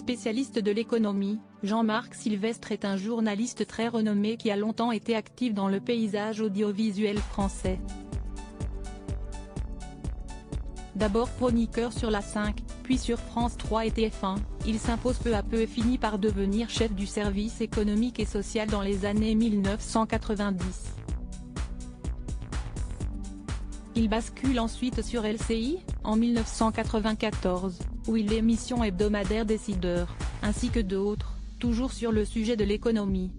Spécialiste de l'économie, Jean-Marc Sylvestre est un journaliste très renommé qui a longtemps été actif dans le paysage audiovisuel français. D'abord chroniqueur sur la 5, puis sur France 3 et TF1, il s'impose peu à peu et finit par devenir chef du service économique et social dans les années 1990. Il bascule ensuite sur LCI, en 1994, où il l'émission hebdomadaire Décideur, ainsi que d'autres, toujours sur le sujet de l'économie.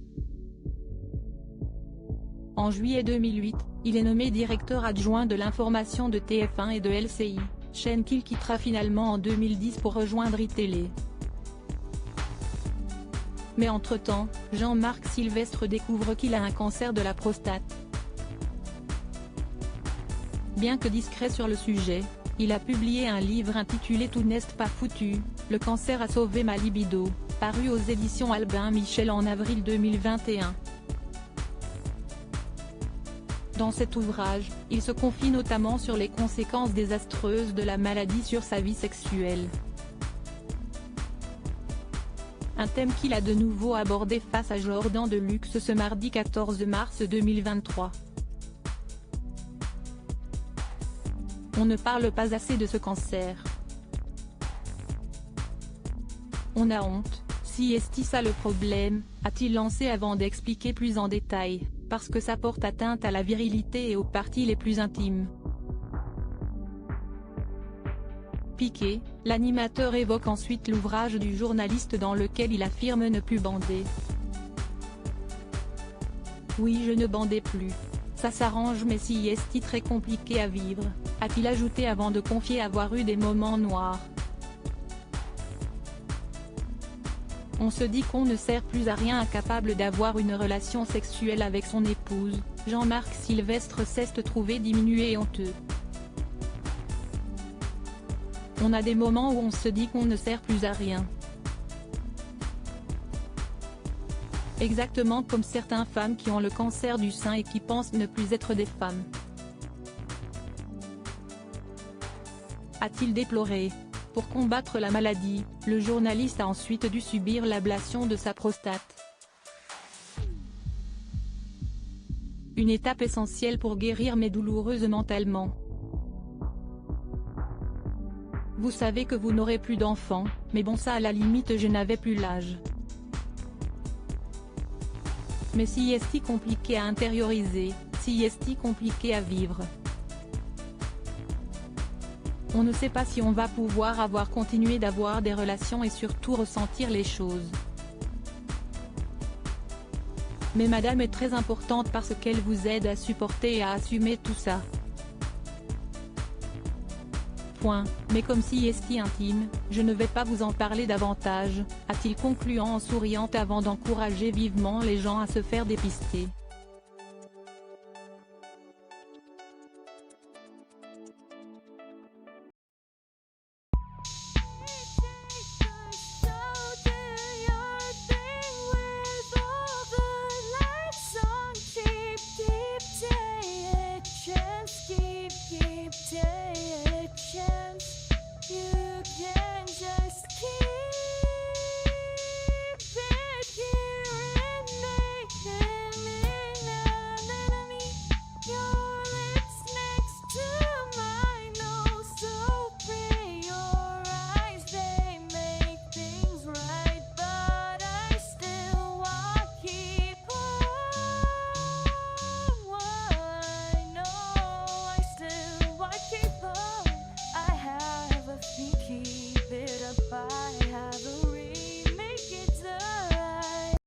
En juillet 2008, il est nommé directeur adjoint de l'information de TF1 et de LCI, chaîne qu'il quittera finalement en 2010 pour rejoindre iTélé. Mais entre-temps, Jean-Marc Sylvestre découvre qu'il a un cancer de la prostate. Bien que discret sur le sujet, il a publié un livre intitulé Tout n'est pas foutu, le cancer a sauvé ma libido, paru aux éditions Albin Michel en avril 2021. Dans cet ouvrage, il se confie notamment sur les conséquences désastreuses de la maladie sur sa vie sexuelle. Un thème qu'il a de nouveau abordé face à Jordan Deluxe ce mardi 14 mars 2023. On ne parle pas assez de ce cancer. On a honte, si est-ce ça le problème, a-t-il lancé avant d'expliquer plus en détail, parce que ça porte atteinte à la virilité et aux parties les plus intimes. Piqué, l'animateur évoque ensuite l'ouvrage du journaliste dans lequel il affirme ne plus bander. Oui, je ne bandais plus. Ça s'arrange mais si est très compliqué à vivre, a-t-il ajouté avant de confier avoir eu des moments noirs. On se dit qu'on ne sert plus à rien, incapable d'avoir une relation sexuelle avec son épouse, Jean-Marc Sylvestre s'est trouvé diminué et honteux. On a des moments où on se dit qu'on ne sert plus à rien. Exactement comme certaines femmes qui ont le cancer du sein et qui pensent ne plus être des femmes. A-t-il déploré. Pour combattre la maladie, le journaliste a ensuite dû subir l'ablation de sa prostate. Une étape essentielle pour guérir mais douloureuse mentalement. Vous savez que vous n'aurez plus d'enfants, mais bon ça à la limite je n'avais plus l'âge. Mais si est compliqué à intérioriser, si est compliqué à vivre. On ne sait pas si on va pouvoir continuer d'avoir des relations et surtout ressentir les choses. Mais madame est très importante parce qu'elle vous aide à supporter et à assumer tout ça. Point. Mais comme si est intime, je ne vais pas vous en parler davantage, a-t-il conclu en souriant avant d'encourager vivement les gens à se faire dépister.